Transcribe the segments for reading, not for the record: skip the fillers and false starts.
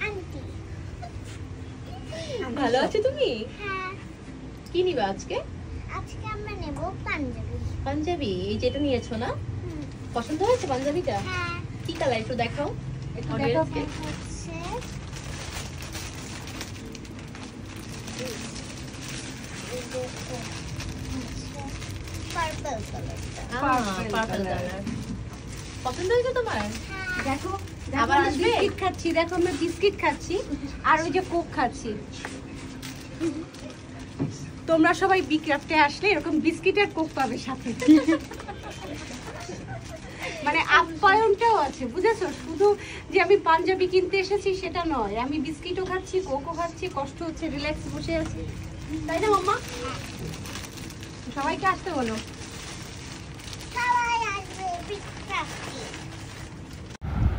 Aunty. ভালো আছো তুমি? হ্যাঁ। কি নিবে আজকে? আজকে আমরা নেব পাঞ্জাবি। পাঞ্জাবি, এই যেটা নিয়েছো না? পছন্দ হয়েছে পাঞ্জাবিটা? হ্যাঁ। কি কালার একটু দেখাও। একটু দেখাও হচ্ছে পার্পল কালারটা। Purple colour. পছন্দ হয়েছে তোমার? দেখো আবার আসবে? বিস্কিট খাচ্ছি, দেখো আমরা বিস্কিট খাচ্ছি আর ওই যে কোক খাচ্ছি। তোমরা সবাই বি ক্রাফটে আসলে এরকম বিস্কিট আর কোক পাবে সাথে। মানে আপ্যায়নটাও আছে, বুঝেছো? শুধু যে আমি পাঞ্জাবি কিনতে এসেছি সেটা নয়, আমি বিস্কিটও খাচ্ছি, কোকও খাচ্ছি, কষ্ট হচ্ছে, রিল্যাক্স বসে আছি, তাই না মাম্মা? সবাইকে আসতে বলো। সবাই আসবে বিগ ক্রাফটে।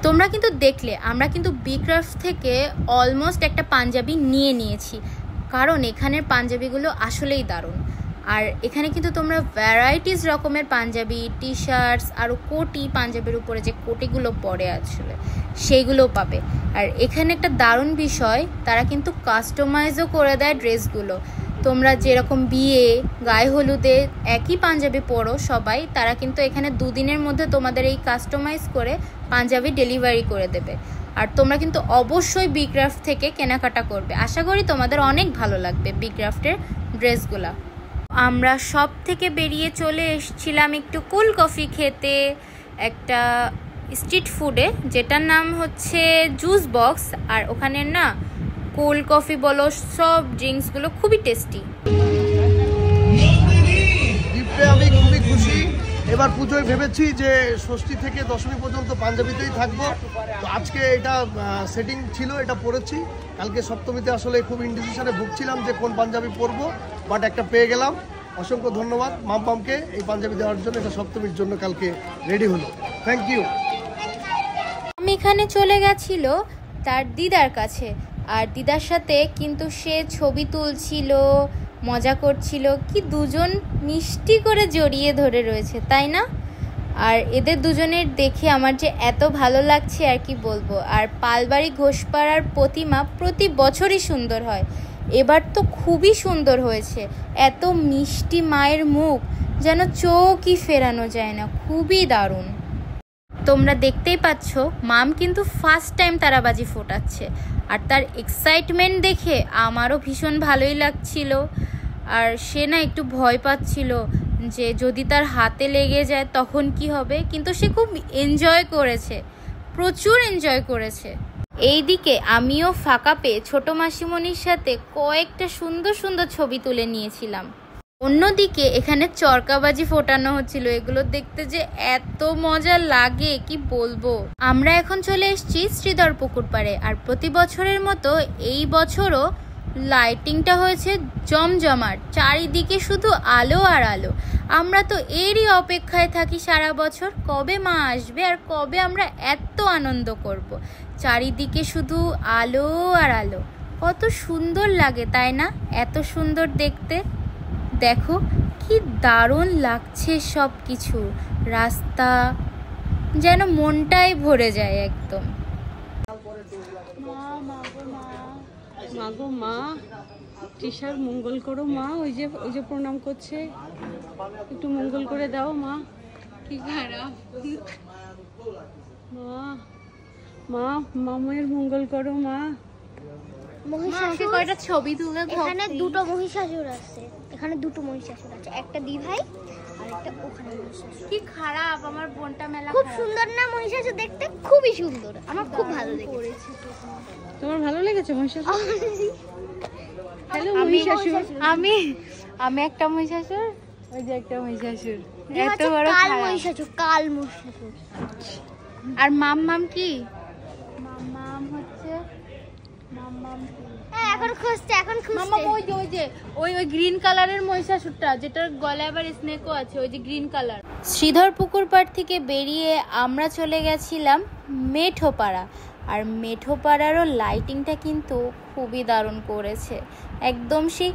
তোমরা কিন্তু দেখলে আমরা কিন্তু বি ক্রাফট থেকে অলমোস্ট একটা পাঞ্জাবি নিয়ে নিয়েছি, কারণ এখানের পাঞ্জাবিগুলো আসলেই দারুণ। আর এখানে কিন্তু তোমরা ভ্যারাইটিস রকমের পাঞ্জাবি, টি শার্টস আরও কোটি, পাঞ্জাবির উপরে যে কোটিগুলো পরে আসলে সেইগুলো পাবে। আর এখানে একটা দারুণ বিষয়, তারা কিন্তু কাস্টমাইজও করে দেয় ড্রেসগুলো। তোমরা যেরকম বিয়ে, গায়ে হলুদে একই পাঞ্জাবি পরো সবাই, তারা কিন্তু এখানে দুদিনের মধ্যে তোমাদের এই কাস্টমাইজ করে পাঞ্জাবি ডেলিভারি করে দেবে। আর তোমরা কিন্তু অবশ্যই বি ক্রাফট থেকে কেনাকাটা করবে, আশা করি তোমাদের অনেক ভালো লাগবে বি ক্রাফটের ড্রেসগুলা। আমরা সব থেকে বেরিয়ে চলে এসেছিলাম একটু কুল কফি খেতে একটা স্ট্রিট ফুডে, যেটার নাম হচ্ছে জুস বক্স। আর ওখানের না কোল্ড কফি বলো, সব ড্রিঙ্কসগুলো খুবই টেস্টি। আমি খুবই খুশি। এবার পুজোয় ভেবেছি যে ষষ্ঠী থেকে দশমী পর্যন্ত পাঞ্জাবিতেই থাকবো। তো আজকে এটা সেটিং ছিল, এটা পরেছি। কালকে সপ্তমীতে আসলে খুব ইনডিসিশনে ভুগছিলাম যে কোন পাঞ্জাবি পরবো, বাট একটা পেয়ে গেলাম। অসংখ্য ধন্যবাদ মামকে এই পাঞ্জাবি দেওয়ার জন্য। এটা সপ্তমীর জন্য কালকে রেডি হলো। Thank you. আমি এখানে চলে গেছিল তার দিদার কাছে, আর দিদার সাথে কিন্তু সে ছবি তুলছিল, মজা করছিল, কি দুজন মিষ্টি করে জড়িয়ে ধরে রয়েছে, তাই না? আর এদের দুজনের দেখে আমার যে এত ভালো লাগছে আর কি বলবো। আর পালবাড়ি ঘোষপাড়ার প্রতিমা প্রতি বছরই সুন্দর হয়, এবার তো খুবই সুন্দর হয়েছে। এত মিষ্টি মায়ের মুখ, যেন চোখই ফেরানো যায় না, খুবই দারুণ। তোমরা দেখতেই পাচ্ছ মাম কিন্তু ফার্স্ট টাইম তারাবাজি ফোটাচ্ছে, আর তার এক্সাইটমেন্ট দেখে আমারও ভীষণ ভালোই লাগছিল। আর সে না একটু ভয় পাচ্ছিল যে যদি তার হাতে লেগে যায় তখন কি হবে, কিন্তু সে খুব এনজয় করেছে, প্রচুর এনজয় করেছে। এইদিকে আমিও ফাঁকা পেয়ে ছোট মাসিমণির সাথে কয়েকটা সুন্দর সুন্দর ছবি তুলে নিয়েছিলাম। অন্যদিকে এখানে চরকাবাজি ফোটানো হচ্ছিল, এগুলো দেখতে যে এত মজা লাগে কি বলবো। আমরা এখন চলে এসেছি শ্রীধর পুকুর পাড়ে, আর প্রতি বছরের মতো এই বছরও লাইটিংটা হয়েছে জমজমাট, চারিদিকে শুধু আলো আর আলো। আমরা তো এরই অপেক্ষায় থাকি সারা বছর, কবে মা আসবে আর কবে আমরা এত আনন্দ করব। চারিদিকে শুধু আলো আর আলো, কত সুন্দর লাগে তাই না? এত সুন্দর দেখতে। দেখো কি দারুণ লাগছে সব কিছু, রাস্তা যেন মনটাই ভরে যায় একদম। মা গো মা, তৃষার মঙ্গল করো মা। ওই যে প্রণাম করছে, একটু মঙ্গল করে দাও মা। কি খারাপ মা, মা মামের মঙ্গল করো মা। মহিষাসুর কয়টা ছবি তুলে এখানে দুটো মহিষাসুর আছে, এখানে দুটো মহিষাসুর আছে, একটা দিভাই আর একটা ওখানে মহিষাসুর। কি খারাপ, আমার বোনটা মেলা খুব সুন্দর না মহিষাসুর দেখতে? খুবই সুন্দর, আমার খুব ভালো লেগেছে। তোমার ভালো লেগেছে মহিষাসুর? হ্যালো মহিষাসুর। আমি একটা মহিষাসুর, ওই যে একটা মহিষাসুর, এত বড় কাল মহিষাসুর, কাল মহিষাসুর। আর মাম কি? মাম হচ্ছে মাম। হ্যাঁ এখন খুঁজছে, এখন মামা খুঁজছে। ওই গ্রিন কালারের মহিষাসুরটা, যেটার গলায় আবার স্নেকও আছে, ওই যে গ্রিন কালার। শ্রীধর পুকুর পাড় থেকে বেরিয়ে আমরা চলে গেছিলাম মেঠোপাড়া, আর মেঠোপাড়ারও লাইটিংটা কিন্তু খুবই দারুণ করেছে, একদম সেই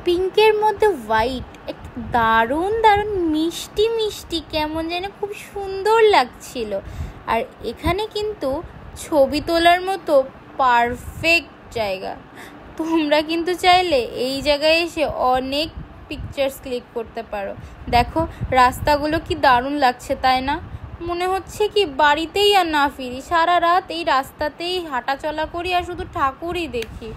পিঙ্কের মধ্যে হোয়াইট, একটু দারুণ দারুণ মিষ্টি মিষ্টি, কেমন যেন খুব সুন্দর লাগছিল। আর এখানে কিন্তু ছবি তোলার মতো পারফেক্ট জায়গা। তোমরা কিন্তু চাইলে এই জায়গায় এসে অনেক পিকচার্স ক্লিক করতে পারো। দেখো রাস্তাগুলো কি দারুণ লাগছে, তাই না? মনে হচ্ছে কি বাড়িতেই আর না ফিরি, সারা রাত এই রাস্তাতেই হাঁটা চলা করি আর শুধু ঠাকুরই দেখি।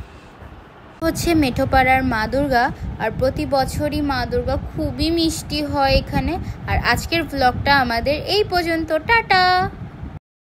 হচ্ছে মেঠোপাড়ার মা দুর্গা, আর প্রতি বছরই মা দুর্গা খুবই মিষ্টি হয় এখানে। আর আজকের ব্লগটা আমাদের এই পর্যন্ত, টাটা।